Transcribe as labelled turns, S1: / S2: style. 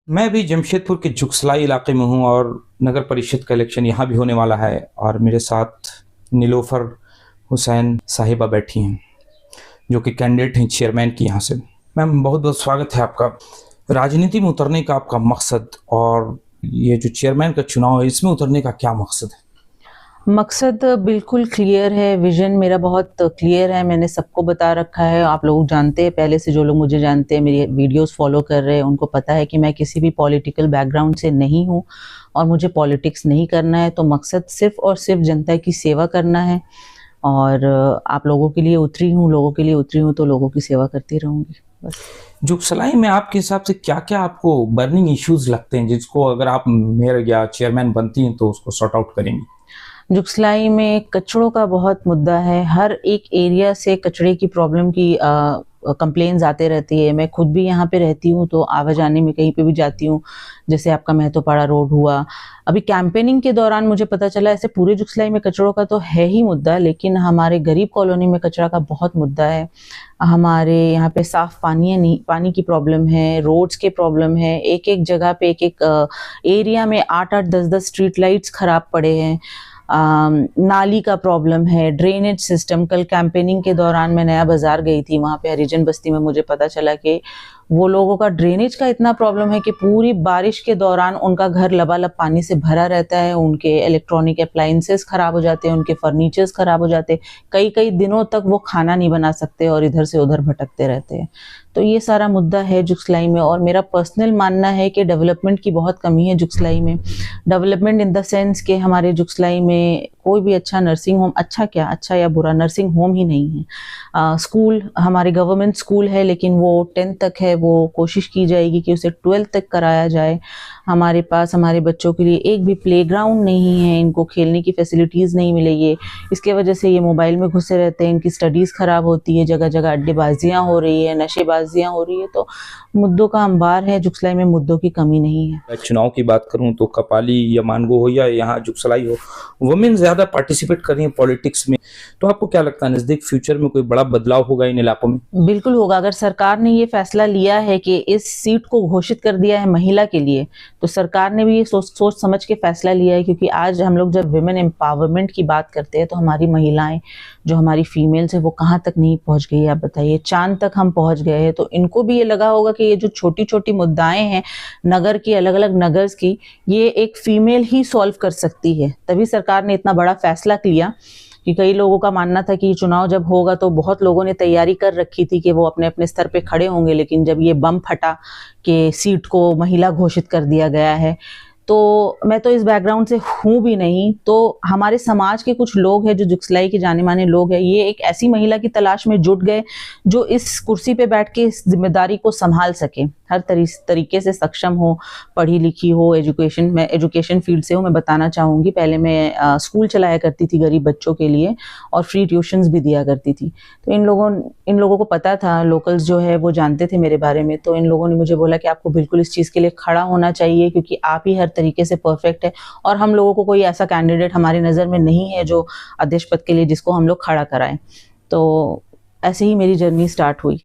S1: मैं भी जमशेदपुर के जुगसलाई इलाके में हूँ और नगर परिषद का इलेक्शन यहाँ भी होने वाला है और मेरे साथ नीलोफर हुसैन साहिबा बैठी हैं जो कि कैंडिडेट हैं चेयरमैन की यहाँ से। मैम, बहुत बहुत स्वागत है आपका। राजनीति में उतरने का आपका मकसद और ये जो चेयरमैन का चुनाव है इसमें उतरने का क्या मकसद है?
S2: मकसद बिल्कुल क्लियर है, विजन मेरा बहुत क्लियर है। मैंने सबको बता रखा है, आप लोग जानते हैं, पहले से जो लोग मुझे जानते हैं, मेरी वीडियोस फॉलो कर रहे हैं, उनको पता है कि मैं किसी भी पॉलिटिकल बैकग्राउंड से नहीं हूँ और मुझे पॉलिटिक्स नहीं करना है। तो मकसद सिर्फ और सिर्फ जनता की सेवा करना है और आप लोगों के लिए उतरी हूँ, लोगों के लिए उतरी हूँ, तो लोगों की सेवा करती रहूँगी बस।
S1: जुगसलाई में आपके हिसाब से क्या क्या आपको बर्निंग इश्यूज लगते हैं जिसको अगर आप मेयर या चेयरमैन बनती हैं तो उसको सॉर्ट आउट करेंगी?
S2: जुगसलाई में कचड़ों का बहुत मुद्दा है। हर एक एरिया से कचड़े की प्रॉब्लम की कंप्लेन्स आते रहती है। मैं खुद भी यहाँ पे रहती हूँ तो आवाजानी में कहीं पे भी जाती हूँ, जैसे आपका महतोपाड़ा रोड हुआ। अभी कैंपेनिंग के दौरान मुझे पता चला ऐसे पूरे जुगसलाई में कचड़ों का तो है ही मुद्दा, लेकिन हमारे गरीब कॉलोनी में कचरा का बहुत मुद्दा है। हमारे यहाँ पे साफ पानी की प्रॉब्लम है, रोड्स के प्रॉब्लम है। एक एक जगह पे एक एक एरिया में 8-8 10-10 स्ट्रीट लाइट्स खराब पड़े हैं। नाली का प्रॉब्लम है, ड्रेनेज सिस्टम। कल कैंपेनिंग के दौरान मैं नया बाजार गई थी, वहाँ पे हरिजन बस्ती में मुझे पता चला कि वो लोगों का ड्रेनेज का इतना प्रॉब्लम है कि पूरी बारिश के दौरान उनका घर लबालब पानी से भरा रहता है। उनके इलेक्ट्रॉनिक अप्लायंसेस खराब हो जाते हैं, उनके फर्नीचर्स खराब हो जाते हैं। कई कई दिनों तक वो खाना नहीं बना सकते और इधर से उधर भटकते रहते हैं। तो ये सारा मुद्दा है जुगसलाई में। और मेरा पर्सनल मानना है कि डेवलपमेंट की बहुत कमी है जुगसलाई में। डेवलपमेंट इन द सेंस कि हमारे जुगसलाई में कोई भी अच्छा नर्सिंग होम, अच्छा या बुरा, नर्सिंग होम ही नहीं है। स्कूल, हमारे गवर्नमेंट स्कूल है लेकिन वो 10th तक है, वो कोशिश की जाएगी कि उसे 12th तक कराया जाए। हमारे पास हमारे बच्चों के लिए एक भी प्लेग्राउंड नहीं है, इनको खेलने की फैसिलिटीज़ नहीं मिलेगी। इसके वजह से ये मोबाइल में घुसे रहते हैं, इनकी स्टडीज़ ख़राब होती है, जगह जगह अड्डेबाजियाँ हो रही है, नशेबाजियाँ हो रही है। तो मुद्दों का अंबार है, जुगसलाई में मुद्दों की कमी नहीं है।
S1: मैं चुनाव की बात करूं तो कपाली या मानगो हो या यहाँ जुगसलाई हो, वुमेन ज़्यादा पार्टिसिपेट कर रही हैं पॉलिटिक्स में। तो आपको क्या लगता है नज़दीक फ्यूचर में कोई बड़ा बदलाव होगा इन इलाकों में?
S2: बिल्कुल होगा। अगर सरकार ने ये फैसला लिया है कि इस सीट को घोषित कर दिया है महिला के लिए, तो सरकार ने भी ये सोच समझ के फैसला लिया है। क्योंकि आज हम लोग जब विमेन एम्पावरमेंट की बात करते हैं तो हमारी महिलाएं, जो हमारी फीमेल्स है, वो कहाँ तक नहीं पहुंच गई है आप बताइए। चांद तक हम पहुंच गए हैं। तो इनको भी ये लगा होगा कि ये जो छोटी छोटी मुद्दाएं हैं नगर की, अलग अलग नगर्स की, ये एक फीमेल ही सॉल्व कर सकती है। तभी सरकार ने इतना बड़ा फैसला लिया। कि कई लोगों का मानना था कि चुनाव जब होगा तो बहुत लोगों ने तैयारी कर रखी थी कि वो अपने अपने स्तर पे खड़े होंगे, लेकिन जब ये बम फटा कि सीट को महिला घोषित कर दिया गया है, तो मैं तो इस बैकग्राउंड से हूँ भी नहीं। तो हमारे समाज के कुछ लोग हैं जो जुगसलाई के जाने माने लोग हैं, ये एक ऐसी महिला की तलाश में जुट गए जो इस कुर्सी पे बैठ के इस जिम्मेदारी को संभाल सके, हर तरीके से सक्षम हो, पढ़ी लिखी हो, मैं एजुकेशन फील्ड से हूँ। मैं बताना चाहूँगी, पहले मैं स्कूल चलाया करती थी गरीब बच्चों के लिए और फ्री ट्यूशन्स भी दिया करती थी। तो इन लोगों को पता था, लोकल्स जो है वो जानते थे मेरे बारे में। तो इन लोगों ने मुझे बोला कि आपको बिल्कुल इस चीज़ के लिए खड़ा होना चाहिए क्योंकि आप ही हर तरीके से परफेक्ट है और हम लोगों को कोई ऐसा कैंडिडेट हमारी नज़र में नहीं है जो अध्यक्ष पद के लिए जिसको हम लोग खड़ा कराएं। तो ऐसे ही मेरी जर्नी स्टार्ट हुई।